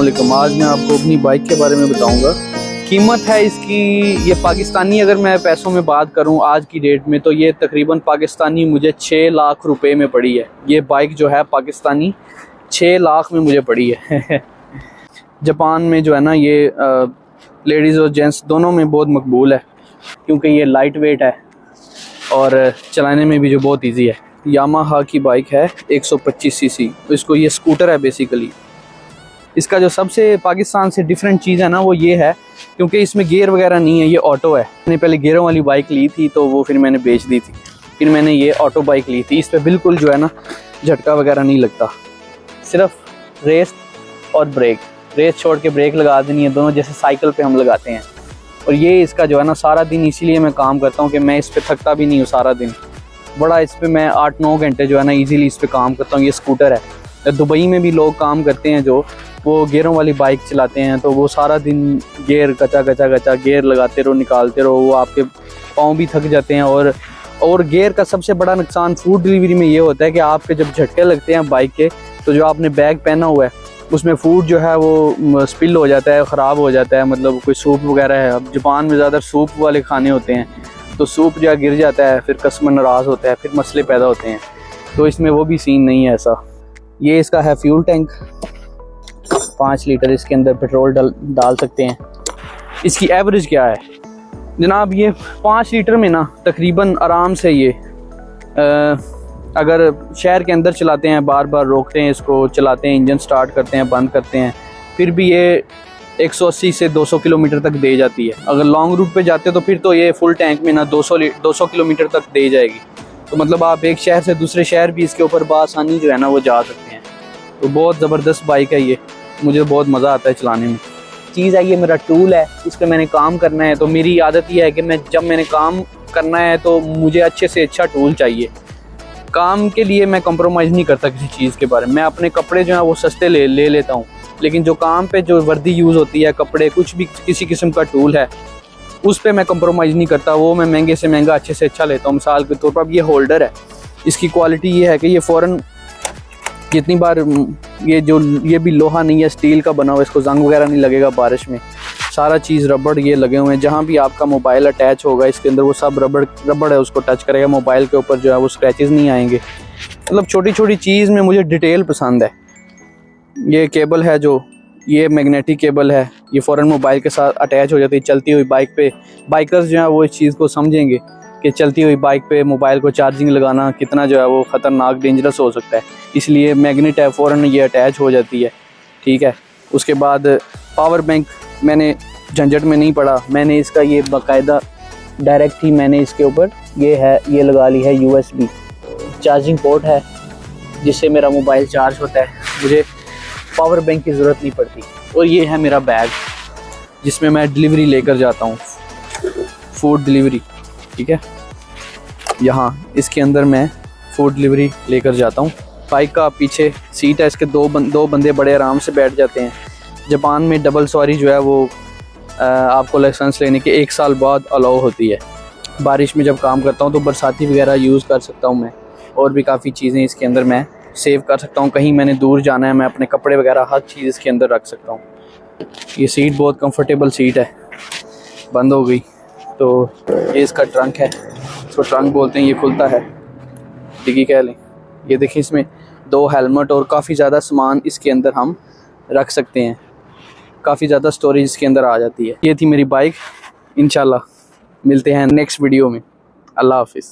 वालेकुम। आज मैं आपको अपनी बाइक के बारे में बताऊंगा। कीमत है इसकी, ये पाकिस्तानी अगर मैं पैसों में बात करूं आज की डेट में तो ये तकरीबन पाकिस्तानी मुझे 6 लाख रुपए में पड़ी है। ये बाइक जो है पाकिस्तानी 6 लाख में मुझे पड़ी है। जापान में जो है ना ये लेडीज़ और जेंट्स दोनों में बहुत मकबूल है क्योंकि ये लाइट वेट है और चलाने में भी जो बहुत इजी है। यामाहा की बाइक है 125 सीसी, तो इसको ये स्कूटर है बेसिकली। इसका जो सबसे पाकिस्तान से डिफरेंट चीज़ है ना वो ये है क्योंकि इसमें गियर वगैरह नहीं है, ये ऑटो है। मैंने पहले गियरों वाली बाइक ली थी तो वो फिर मैंने बेच दी थी, फिर मैंने ये ऑटो बाइक ली थी। इस पर बिल्कुल जो है ना झटका वगैरह नहीं लगता, सिर्फ रेस और ब्रेक, रेस छोड़ के ब्रेक लगा देनी है, दोनों जैसे साइकिल पे हम लगाते हैं। और ये इसका जो है ना सारा दिन, इसीलिए मैं काम करता हूँ कि मैं इस पर थकता भी नहीं हूँ सारा दिन। बड़ा इस पर मैं 8-9 घंटे जो है ना इजीली इस पर काम करता हूँ। ये स्कूटर है। दुबई में भी लोग काम करते हैं जो वो गियरों वाली बाइक चलाते हैं, तो वो सारा दिन गियर गचा गियर लगाते रहो, निकालते रहो, वो आपके पाँव भी थक जाते हैं। और गियर का सबसे बड़ा नुकसान फूड डिलीवरी में ये होता है कि आपके जब झटके लगते हैं बाइक के तो जो आपने बैग पहना हुआ है उसमें फूड जो है वो स्पिल हो जाता है, ख़राब हो जाता है। मतलब कोई सूप वगैरह है, अब जापान में ज़्यादा सूप वाले खाने होते हैं तो सूप जो है गिर जाता है, फिर कस्टमर नाराज़ होता है, फिर मसले पैदा होते हैं। तो इसमें वो भी सीन नहीं है ऐसा। ये इसका है फ्यूल टैंक, 5 लीटर इसके अंदर पेट्रोल डाल सकते हैं। इसकी एवरेज क्या है जनाब, ये 5 लीटर में ना तकरीबन आराम से ये अगर शहर के अंदर चलाते हैं, बार बार रोकते हैं इसको, चलाते हैं, इंजन स्टार्ट करते हैं, बंद करते हैं, फिर भी ये 180 से 200 किलोमीटर तक दे जाती है। अगर लॉन्ग रूट पे जाते हो तो फिर तो ये फुल टैंक में ना 200 किलोमीटर तक दे जाएगी। तो मतलब आप एक शहर से दूसरे शहर भी इसके ऊपर बआसानी जो है ना वो जा सकते हैं। तो बहुत ज़बरदस्त बाइक है ये, मुझे बहुत मज़ा आता है चलाने में। चीज़ है ये मेरा टूल है, इस पर मैंने काम करना है। तो मेरी आदत ये है कि जब मैंने काम करना है तो मुझे अच्छे से अच्छा टूल चाहिए। काम के लिए मैं कंप्रोमाइज़ नहीं करता किसी चीज़ के बारे में। मैं अपने कपड़े जो हैं वो सस्ते ले लेता हूँ, लेकिन जो काम पे जो वर्दी यूज़ होती है, कपड़े, कुछ भी किसी किस्म का टूल है उस पर मैं कंप्रोमाइज़ नहीं करता। वो मैं महंगे से महंगा अच्छे से अच्छा लेता हूँ। मिसाल के तौर पर अब ये होल्डर है, इसकी क्वालिटी ये है कि ये फ़ौरन जितनी बार ये भी लोहा नहीं है, स्टील का बना हुआ, इसको जंग वगैरह नहीं लगेगा बारिश में। सारा चीज़ रबड़ ये लगे हुए हैं। जहाँ भी आपका मोबाइल अटैच होगा इसके अंदर वो सब रबड़ है, उसको टच करेगा मोबाइल के ऊपर जो है वो स्क्रैचेस नहीं आएंगे। मतलब छोटी छोटी चीज़ में मुझे डिटेल पसंद है। ये केबल है जो ये मैग्नेटिक केबल है, ये फ़ौरन मोबाइल के साथ अटैच हो जाती है चलती हुई बाइक पे। बाइकर्स जो है वो इस चीज़ को समझेंगे कि चलती हुई बाइक पे मोबाइल को चार्जिंग लगाना कितना जो है वो ख़तरनाक डेंजरस हो सकता है, इसलिए मैग्नेट है, फ़ौरन ये अटैच हो जाती है। ठीक है। उसके बाद पावर बैंक मैंने झंझट में नहीं पड़ा, मैंने इसका ये बाकायदा डायरेक्ट ही मैंने इसके ऊपर ये लगा ली है USB चार्जिंग पोर्ट है जिससे मेरा मोबाइल चार्ज होता है, मुझे पावर बैंक की ज़रूरत नहीं पड़ती। और ये है मेरा बैग जिसमें मैं डिलीवरी लेकर जाता हूँ, फूड डिलीवरी। ठीक है, यहाँ इसके अंदर मैं फूड डिलीवरी लेकर जाता हूँ। बाइक का पीछे सीट है, इसके दो बंदे बड़े आराम से बैठ जाते हैं। जापान में डबल सवारी जो है वो आपको लाइसेंस लेने के 1 साल बाद अलाउ होती है। बारिश में जब काम करता हूँ तो बरसाती वगैरह यूज़ कर सकता हूँ मैं, और भी काफ़ी चीज़ें इसके अंदर मैं सेव कर सकता हूँ। कहीं मैंने दूर जाना है, मैं अपने कपड़े वगैरह हर चीज़ इसके अंदर रख सकता हूँ। ये सीट बहुत कंफर्टेबल सीट है। बंद हो गई तो ये इसका ट्रंक है, इसको ट्रंक बोलते हैं, ये खुलता है, डिग्गी कह लें। ये देखिए इसमें 2 हेलमेट और काफ़ी ज़्यादा सामान इसके अंदर हम रख सकते हैं, काफ़ी ज़्यादा स्टोरेज इसके अंदर आ जाती है। ये थी मेरी बाइक। इंशाल्लाह मिलते हैं नेक्स्ट वीडियो में। अल्लाह हाफिज़।